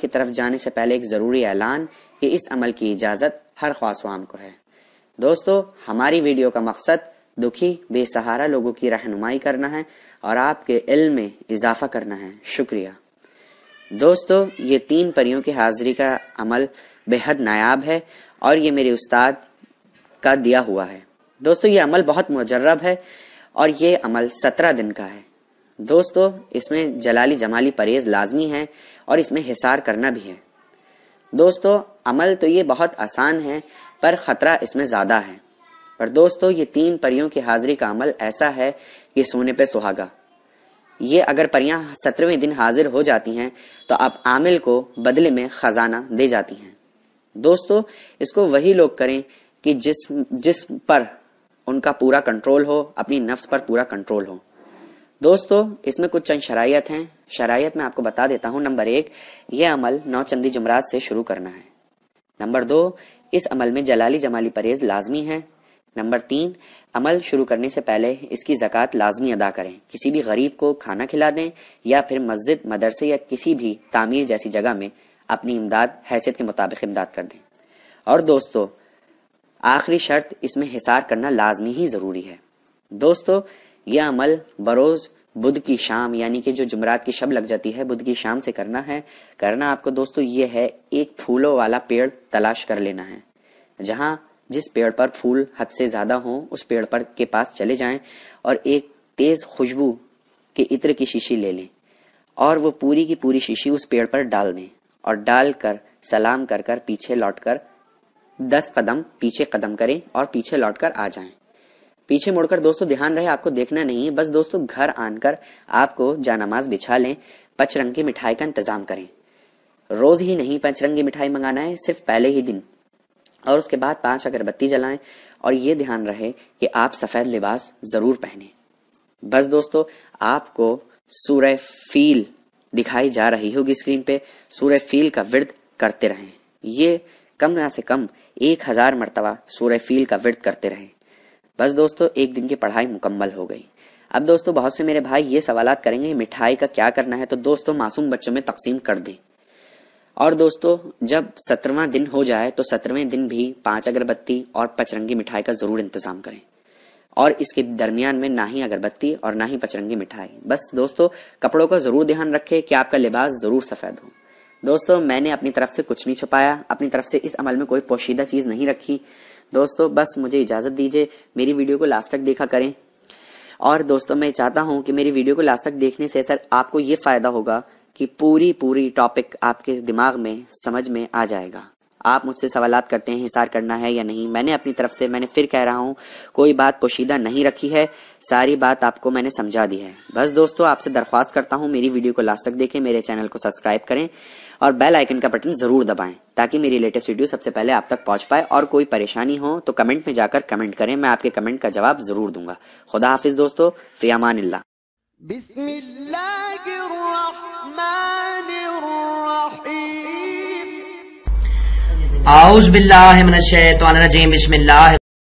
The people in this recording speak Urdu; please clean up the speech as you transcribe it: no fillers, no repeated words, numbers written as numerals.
کی طرف جانے سے پہلے ایک ضروری اعلان کہ اس عمل کی اجازت ہر خواص و عام کو ہے۔ دوستو، ہماری ویڈیو کا مقصد دکھی بے سہارا لوگوں کی رہنمائی کرنا ہے اور آپ کے علم میں اضافہ کرنا ہے۔ شکریہ۔ دوستو، یہ 3 پریوں کی حاضری کا عمل بے حد نایاب ہے اور یہ میرے استاد کا دیا ہوا ہے۔ دوستو، یہ عمل بہت مجرب ہے اور یہ عمل 17 دن کا ہے۔ دوستو، اس میں جلالی جمالی پرہیز لازمی ہے اور اس میں حصار کرنا بھی ہے۔ دوستو، عمل تو یہ بہت آسان ہے پر خطرہ اس میں زیادہ ہے۔ پر دوستو، یہ 3 پریوں کی حاضری کا عمل ایسا ہے کہ سونے پہ سہاگا۔ یہ اگر پریاں 17ویں دن حاضر ہو جاتی ہیں تو اب عامل کو بدلے میں خزانہ دے جاتی ہیں۔ دوستو، اس کو وہی لوگ کریں کہ جسم پر ان کا پورا کنٹرول ہو، اپنی نفس پر پورا کنٹرول ہو۔ دوستو، اس میں کچھ چند شرائط ہیں۔ شرائط میں آپ کو بتا دیتا ہوں۔ نمبر 1، یہ عمل 9 چندی جمعرات سے شروع کرنا ہے۔ نمبر 2، اس عمل میں جلالی جمالی پرہیز لازمی ہے۔ نمبر 3، عمل شروع کرنے سے پہلے اس کی زکوٰۃ لازمی ادا کریں۔ کسی بھی غریب کو کھانا کھلا دیں یا پھر مسجد، مدرسے یا کسی بھی تعمیر جیسی جگہ میں اپنی امداد حیثیت کے مطابق امداد کر دیں۔ اور دوستو، آخری شرط، اس میں حصار کرنا لازمی ہی ضروری ہے۔ دوستو، یہ عمل بروز بدھ کی شام، یعنی کہ جو جمعرات کی شب لگ جاتی ہے، بدھ کی شام سے کرنا ہے۔ کرنا آپ کو دوستو یہ ہے، ایک پھولوں والا پیڑ تلاش کر لینا ہے۔ جس پیڑ پر پھول حد سے زیادہ ہوں اس پیڑ پر کے پاس چلے جائیں اور ایک تیز خوشبو کے عطر کی شیشی لے لیں اور وہ پوری کی پوری شیشی اس پیڑ پر ڈال دیں اور ڈال کر سلام کر کر پیچھے لوٹ کر 10 قدم پیچھے قدم کریں اور پیچھے لوٹ کر آ جائیں۔ پیچھے مڑ کر دوستو دھیان رہے آپ کو دیکھنا نہیں ہے، بس دوستو گھر آن کر آپ کو جانماز بچھا لیں، 5 رنگ کی مٹھائی کا انتظام کریں۔ روز ہی نہیں 5 رنگ کی مٹھائی منگانا ہے، صرف پہلے ہی دن، اور اس کے بعد 5 اگربتی جلائیں اور یہ دھیان رہے کہ آپ سفید لباس ضرور پہنیں۔ بس دوستو، آپ کو سورہ فیل دکھائی جا رہی ہوگی اسکرین پہ، سورہ فیل کا ورد کرتے رہیں۔ یہ کم سے کم 1000 مرتبہ سورہ فیل کا ورد کرتے رہیں۔ بس دوستو، 1 دن کی پڑھائی مکمل ہو گئی۔ اب دوستو، بہت سے میرے بھائی یہ سوالات کریں گے مٹھائی کا کیا کرنا ہے، تو دوستو معصوم بچوں میں تقسیم کر دیں۔ اور دوستو، جب 17واں دن ہو جائے تو 17ویں دن بھی 5 اگربتی اور 5 رنگی مٹھائی کا ضرور انتظام کریں، اور اس کے درمیان میں نہ ہی اگربتی اور نہ ہی 5 رنگی مٹھائی۔ بس دوستو، کپڑوں کا ضرور دھیان رکھے کہ آپ کا لباس ضرور سفید ہو۔ دوستو، میں نے اپنی طرف سے کچھ نہیں چھپایا، اپنی طرف سے اس عمل میں کوئی پوشیدہ چیز نہیں رکھی۔ دوستو، بس مجھے اجازت دیجیے، میری ویڈیو کو لاسٹ تک دیکھا کریں۔ اور دوستو، میں چاہتا ہوں کہ میری ویڈیو کو لاسٹ تک دیکھنے سے سر آپ کو یہ فائدہ ہوگا کہ پوری ٹاپک آپ کے دماغ میں سمجھ میں آ جائے گا۔ آپ مجھ سے سوالات کرتے ہیں حصار کرنا ہے یا نہیں، میں نے اپنی طرف سے، میں نے پھر کہہ رہا ہوں، کوئی بات پوشیدہ نہیں رکھی ہے، ساری بات آپ کو میں نے سمجھا دی ہے۔ بس دوستو، آپ سے درخواست کرتا ہوں میری ویڈیو کو لاسٹ تک دیکھیں، میرے چینل کو سبسکرائب کریں اور بیل آئیکن کا بٹن ضرور دبائیں تاکہ میری لیٹسٹ ویڈیو سب سے پہلے آپ تک پہنچ پائے۔ اور کوئی پریشانی ہو تو کمنٹ میں جا کر کمنٹ کریں، میں آپ کے کمنٹ کا جواب ضرور دوں گا۔ خدا حافظ دوستو، فی امان اللہ۔ بسم اللہ الرحمن الرحیم۔ اعوذ باللہ من الشیطان الرجیم، بسم اللہ